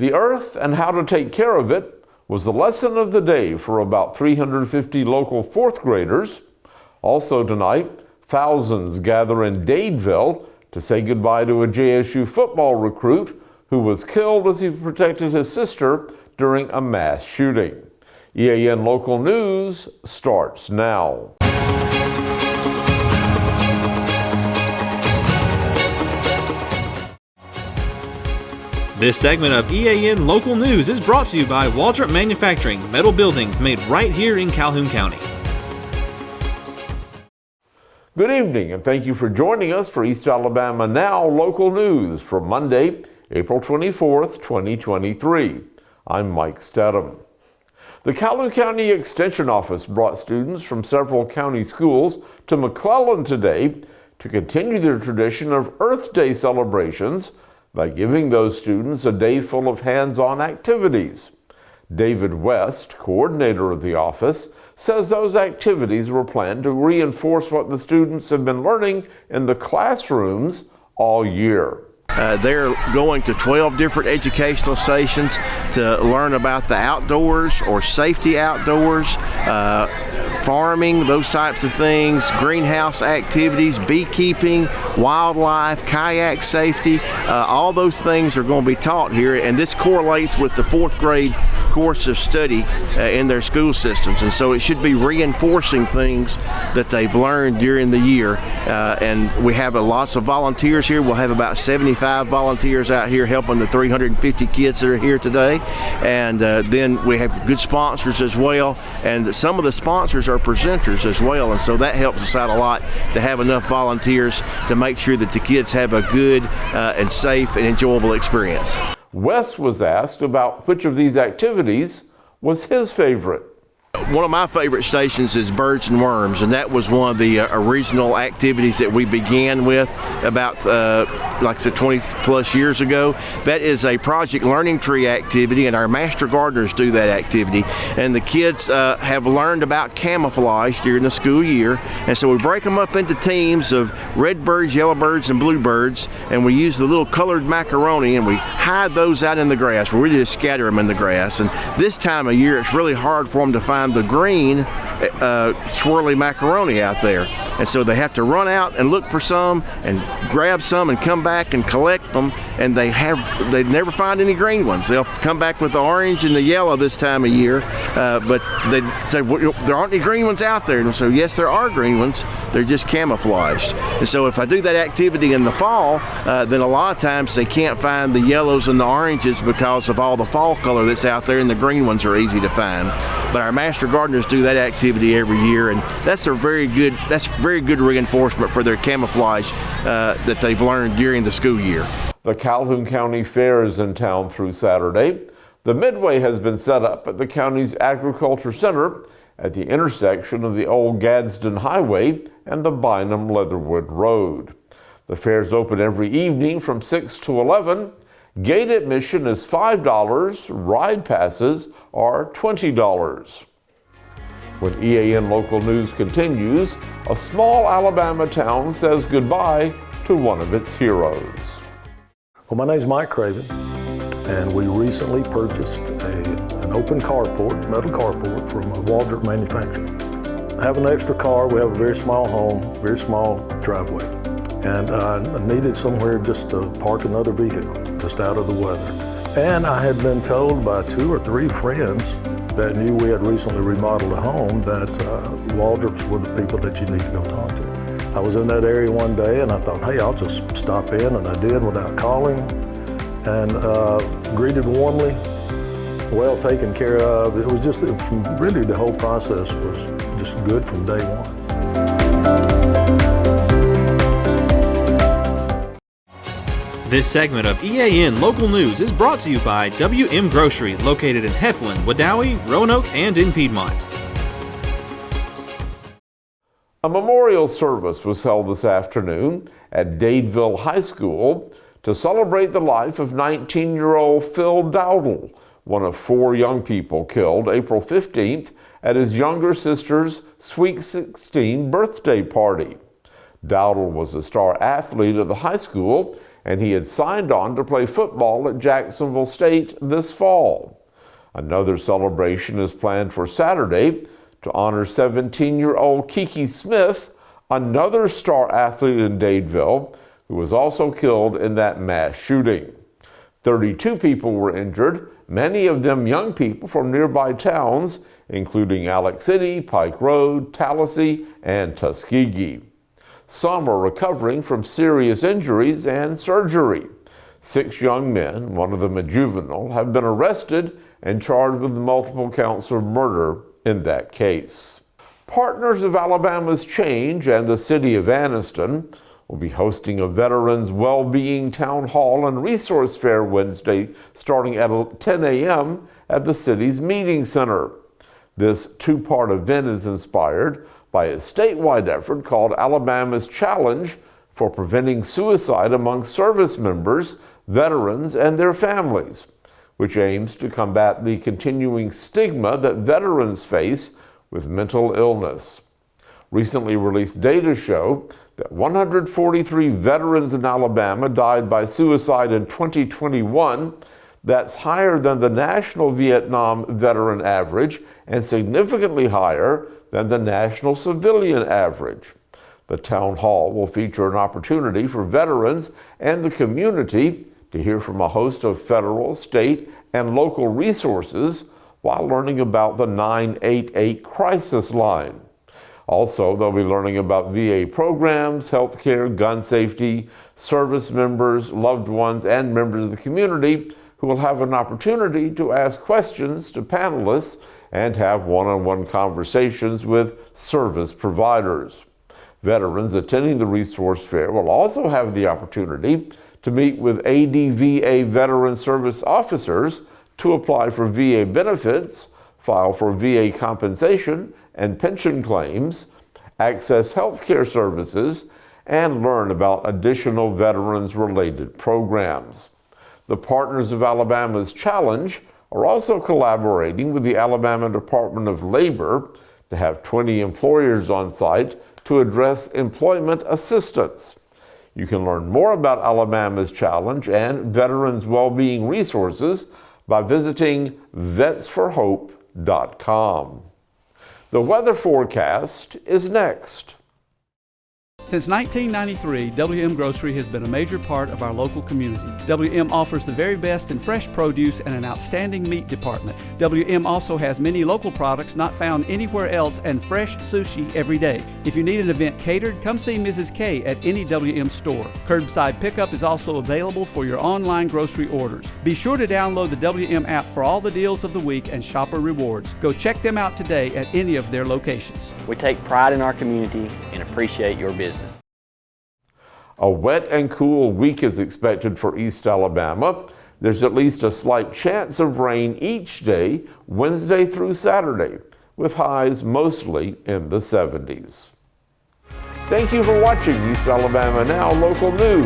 The earth and how to take care of it was the lesson of the day for about 350 local fourth graders. Also tonight, thousands gather in Dadeville to say goodbye to a JSU football recruit who was killed as he protected his sister during a mass shooting. EAN Local News starts now. This segment of EAN Local News is brought to you by Waldrop Manufacturing, metal buildings made right here in Calhoun County. Good evening, and thank you for joining us for East Alabama Now Local News for Monday, April 24th, 2023. I'm Mike Stedham. The Calhoun County Extension Office brought students from several county schools to McClellan today to continue their tradition of Earth Day celebrations by giving those students a day full of hands-on activities. David West, coordinator of the office, says those activities were planned to reinforce what the students have been learning in the classrooms all year. They're going to 12 different educational stations to learn about the outdoors or safety outdoors, farming, those types of things, greenhouse activities, beekeeping, wildlife, kayak safety. All those things are going to be taught here, and this correlates with the fourth grade course of study in their school systems, and so it should be reinforcing things that they've learned during the year. And we have lots of volunteers here. We'll have about 75 volunteers out here helping the 350 kids that are here today, and then we have good sponsors as well, and some of the sponsors are presenters as well, and so that helps us out a lot to have enough volunteers to make sure that the kids have a good and safe and enjoyable experience. Wes was asked about which of these activities was his favorite. One of my favorite stations is Birds and Worms, and that was one of the original activities that we began with about, like I said, 20 plus years ago. That is a project learning tree activity, and our master gardeners do that activity. And the kids have learned about camouflage during the school year, and so we break them up into teams of red birds, yellow birds, and blue birds, and we use the little colored macaroni, and we hide those out in the grass. We really just scatter them in the grass. And this time of year, it's really hard for them to find the green swirly macaroni out there, and so they have to run out and look for some and grab some and come back and collect them, and they never find any green ones. They'll come back with the orange and the yellow this time of year, but they say, well, there aren't any green ones out there. And so yes, there are green ones, they're just camouflaged. And so if I do that activity in the fall, then a lot of times they can't find the yellows and the oranges because of all the fall color that's out there, and the green ones are easy to find. But our master gardeners do that activity every year, and that's very good reinforcement for their camouflage that they've learned during the school year. The Calhoun County Fair is in town through Saturday. The Midway has been set up at the county's Agriculture Center at the intersection of the old Gadsden Highway and the Bynum Leatherwood Road. The fair's open every evening from 6 to 11. Gate admission is $5, ride passes are $20. When EAN Local News continues, a small Alabama town says goodbye to one of its heroes. Well, my name's Mike Craven, and we recently purchased an open carport, metal carport from Waldrop Manufacturing. I have an extra car. We have a very small home, very small driveway, and I needed somewhere just to park another vehicle, just out of the weather. And I had been told by 2 or 3 friends that knew we had recently remodeled a home that Waldrops were the people that you need to go talk to. I was in that area one day and I thought, hey, I'll just stop in, and I did without calling, and greeted warmly, well taken care of. It was just, really the whole process was just good from day one. This segment of EAN Local News is brought to you by WM Grocery, located in Heflin, Wadowee, Roanoke, and in Piedmont. A memorial service was held this afternoon at Dadeville High School to celebrate the life of 19-year-old Phil Dowdle, one of 4 young people killed April 15th at his younger sister's Sweet 16 birthday party. Dowdle was a star athlete of the high school and he had signed on to play football at Jacksonville State this fall. Another celebration is planned for Saturday to honor 17-year-old Kiki Smith, another star athlete in Dadeville, who was also killed in that mass shooting. 32 people were injured, many of them young people from nearby towns, including Alex City, Pike Road, Tallahassee, and Tuskegee. Some are recovering from serious injuries and surgery. 6 young men, one of them a juvenile, have been arrested and charged with multiple counts of murder in that case. Partners of Alabama's Change and the City of Anniston will be hosting a Veterans Wellbeing Town Hall and Resource Fair Wednesday starting at 10 a.m. at the city's meeting center. This 2-part event is inspired by a statewide effort called Alabama's Challenge for preventing suicide among service members, veterans, and their families, which aims to combat the continuing stigma that veterans face with mental illness. Recently released data show that 143 veterans in Alabama died by suicide in 2021. That's higher than the national Vietnam veteran average and significantly higher than the national civilian average. The town hall will feature an opportunity for veterans and the community to hear from a host of federal, state, and local resources while learning about the 988 crisis line. Also, they'll be learning about VA programs, healthcare, gun safety, service members, loved ones, and members of the community who will have an opportunity to ask questions to panelists and have one-on-one conversations with service providers. Veterans attending the resource fair will also have the opportunity to meet with ADVA veteran service officers to apply for VA benefits, file for VA compensation and pension claims, access health care services, and learn about additional veterans-related programs. The Partners of Alabama's Challenge are also collaborating with the Alabama Department of Labor to have 20 employers on site to address employment assistance. You can learn more about Alabama's Challenge and veterans' well-being resources by visiting vetsforhope.com. The weather forecast is next. Since 1993, WM Grocery has been a major part of our local community. WM offers the very best in fresh produce and an outstanding meat department. WM also has many local products not found anywhere else and fresh sushi every day. If you need an event catered, come see Mrs. K at any WM store. Curbside pickup is also available for your online grocery orders. Be sure to download the WM app for all the deals of the week and shopper rewards. Go check them out today at any of their locations. We take pride in our community and appreciate your business. A wet and cool week is expected for East Alabama. There's at least a slight chance of rain each day, Wednesday through Saturday, with highs mostly in the 70s. Thank you for watching East Alabama Now Local News.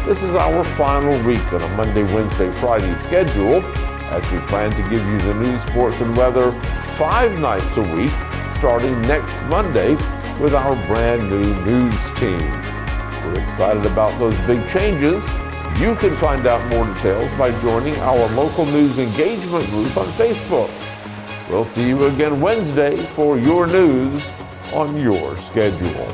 This is our final week on a Monday, Wednesday, Friday schedule as we plan to give you the news, sports, and weather 5 nights a week starting next Monday with our brand new news team. We're excited about those big changes. You can find out more details by joining our local news engagement group on Facebook. We'll see you again Wednesday for your news on your schedule.